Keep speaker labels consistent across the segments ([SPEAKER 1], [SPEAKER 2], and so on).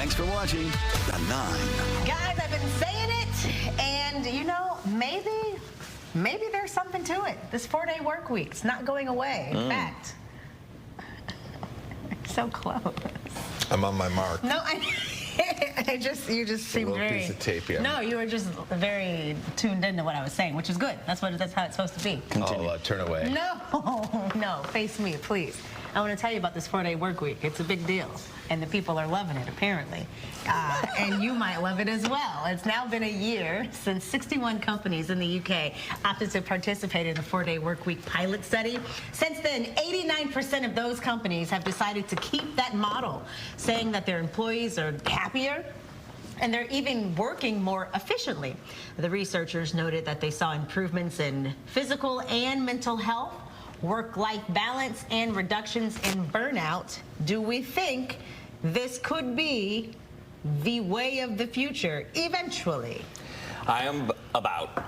[SPEAKER 1] Thanks for watching The 9.
[SPEAKER 2] Guys, I've been saying it, and you know, maybe there's something to it. This 4-day work week, it's not going away. In fact, so close.
[SPEAKER 3] I'm on my mark.
[SPEAKER 2] No, you just seemed very.
[SPEAKER 3] Piece of tape, yeah.
[SPEAKER 2] No, you were just very tuned into what I was saying, which is good. That's how it's supposed to be.
[SPEAKER 3] I'll turn away.
[SPEAKER 2] No, face me, please. I want to tell you about this 4-day work week. It's a big deal, and the people are loving it, apparently. And you might love it as well. It's now been a year since 61 companies in the UK opted to participate in the 4-day work week pilot study. Since then, 89% of those companies have decided to keep that model, saying that their employees are happier, and they're even working more efficiently. The researchers noted that they saw improvements in physical and mental health, work-life balance, and reductions in burnout. Do we think this could be the way of the future eventually?
[SPEAKER 4] I am about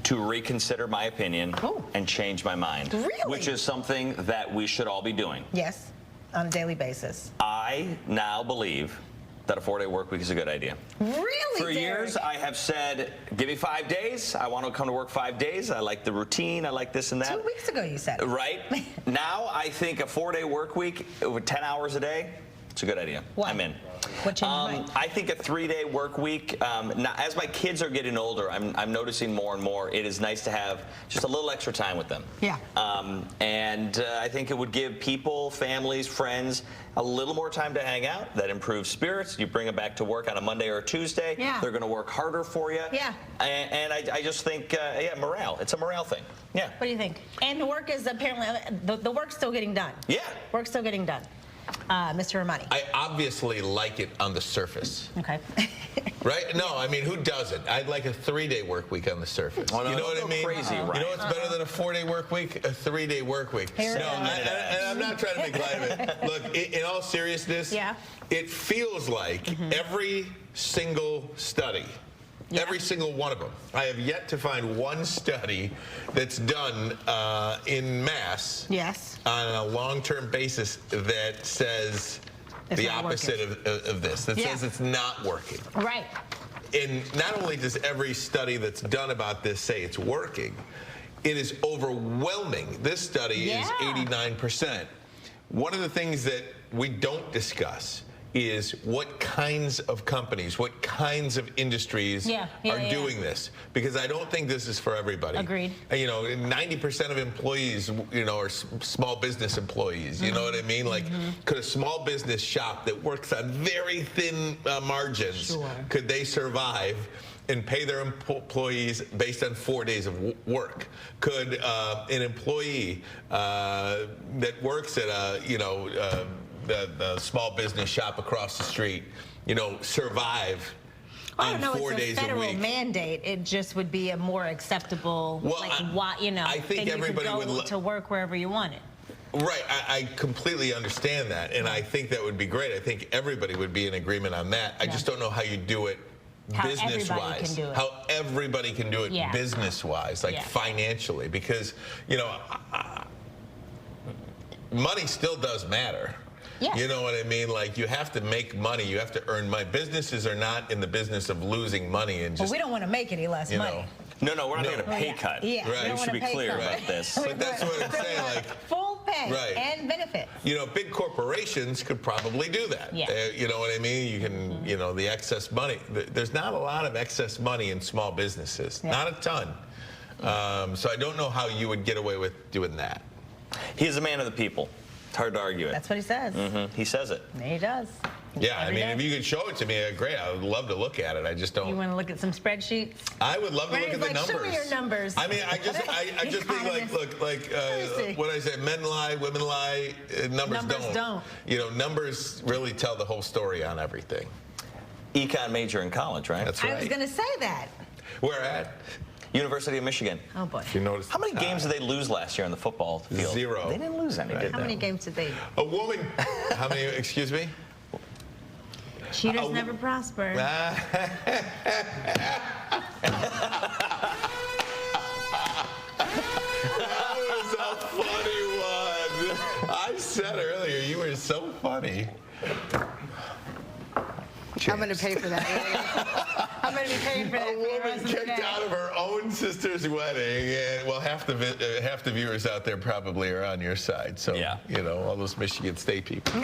[SPEAKER 4] to reconsider my opinion and change my mind.
[SPEAKER 2] Really?
[SPEAKER 4] Which is something that we should all be doing.
[SPEAKER 2] Yes, on a daily basis.
[SPEAKER 4] I now believe that a 4-day work week is a good idea.
[SPEAKER 2] Really,
[SPEAKER 4] For years, I have said, give me 5 days. I want to come to work 5 days. I like the routine. I like this and that.
[SPEAKER 2] 2 weeks ago you said.
[SPEAKER 4] Right? Now, I think a 4-day work week with 10 hours a day, it's a good idea.
[SPEAKER 2] What?
[SPEAKER 4] I'm in.
[SPEAKER 2] What changed your mind?
[SPEAKER 4] I think a 3-day work week, now, as my kids are getting older, I'm noticing more and more it is nice to have just a little extra time with them.
[SPEAKER 2] Yeah.
[SPEAKER 4] And I think it would give people, families, friends, a little more time to hang out. That improves spirits. You bring them back to work on a Monday or a Tuesday.
[SPEAKER 2] Yeah.
[SPEAKER 4] They're going to work harder for you.
[SPEAKER 2] Yeah.
[SPEAKER 4] And I just think, yeah, morale. It's a morale thing. Yeah.
[SPEAKER 2] What do you think? And the work is apparently, the work's still getting done.
[SPEAKER 4] Yeah.
[SPEAKER 2] Work's still getting done. Mr. Romani.
[SPEAKER 3] I obviously like it on the surface.
[SPEAKER 2] Okay.
[SPEAKER 3] Right? No, I mean, who doesn't? I'd like a 3-day work week on the surface.
[SPEAKER 4] Oh, no,
[SPEAKER 3] you know what I mean?
[SPEAKER 4] Crazy, right?
[SPEAKER 3] You know what's better than a 4-day work week? A 3-day work week.
[SPEAKER 2] Here
[SPEAKER 3] No, and I'm not trying to make light of it. Look, in all seriousness,
[SPEAKER 2] Yeah.
[SPEAKER 3] it feels like every single study, every single one of them. I have yet to find one study that's done in mass
[SPEAKER 2] Yes.
[SPEAKER 3] on a long-term basis that says
[SPEAKER 2] It's
[SPEAKER 3] the
[SPEAKER 2] not
[SPEAKER 3] opposite of this, that says it's not working.
[SPEAKER 2] Right.
[SPEAKER 3] And not only does every study that's done about this say it's working, it is overwhelming. This study is 89%. One of the things that we don't discuss is what kinds of companies, what kinds of industries are doing this. Because I don't think this is for everybody.
[SPEAKER 2] Agreed.
[SPEAKER 3] You know, 90% of employees, you know, are small business employees. You know what I mean? Like, could a small business shop that works on very thin margins, could they survive and pay their employees based on 4 days of work? Could an employee that works at a, you know, the small business shop across the street, you know, survive on 4 days a week?
[SPEAKER 2] It's a federal mandate. It just would be a more acceptable, you know,
[SPEAKER 3] I think everybody
[SPEAKER 2] would go to work wherever you wanted.
[SPEAKER 3] Right, I completely understand that, and I think that would be great. I think everybody would be in agreement on that. I just don't know how you do it business-wise. How everybody can do it business-wise, like financially, because, you know, money still does matter.
[SPEAKER 2] Yes.
[SPEAKER 3] You know what I mean? Like, you have to make money. You have to earn money. Businesses are not in the business of losing money and just.
[SPEAKER 2] Well, we don't want to make any less money.
[SPEAKER 4] No, we're not going to pay cut.
[SPEAKER 2] Yeah,
[SPEAKER 3] right.
[SPEAKER 4] We should be clear about this.
[SPEAKER 3] But that's what I'm saying. Like,
[SPEAKER 2] full pay and benefits.
[SPEAKER 3] You know, big corporations could probably do that.
[SPEAKER 2] Yeah.
[SPEAKER 3] You know what I mean? You can, you know, the excess money. There's not a lot of excess money in small businesses. Not a ton. So I don't know how you would get away with doing that.
[SPEAKER 4] He's a man of the people. It's hard to argue it.
[SPEAKER 2] That's what he says.
[SPEAKER 4] He says it.
[SPEAKER 2] He does.
[SPEAKER 3] Yeah, I mean, if you could show it to me, great. I would love to look at it. I just don't.
[SPEAKER 2] You want to look at some spreadsheets?
[SPEAKER 3] I would love to look at the numbers.
[SPEAKER 2] Show me your numbers.
[SPEAKER 3] I mean, I just think like, look, like what I said, men lie, women lie, numbers don't. You know, numbers really tell the whole story on everything.
[SPEAKER 4] Econ major in college, right?
[SPEAKER 3] That's right.
[SPEAKER 2] I was going to say that.
[SPEAKER 3] Where at?
[SPEAKER 4] University of Michigan.
[SPEAKER 2] Oh, boy.
[SPEAKER 3] If you notice.
[SPEAKER 4] How many games did they lose last year on the football field?
[SPEAKER 3] 0.
[SPEAKER 4] They didn't lose any, did they?
[SPEAKER 2] How many games did they?
[SPEAKER 3] A woman. How many? Excuse me.
[SPEAKER 2] Cheaters never prosper.
[SPEAKER 3] That was a funny one. I said earlier you were so funny. chance.
[SPEAKER 2] I'm going to pay for that. I'm going to be paying for that.
[SPEAKER 3] A woman kicked out of her own sister's wedding, and well, half the viewers out there probably are on your side. So,
[SPEAKER 4] yeah.
[SPEAKER 3] you know, all those Michigan State people.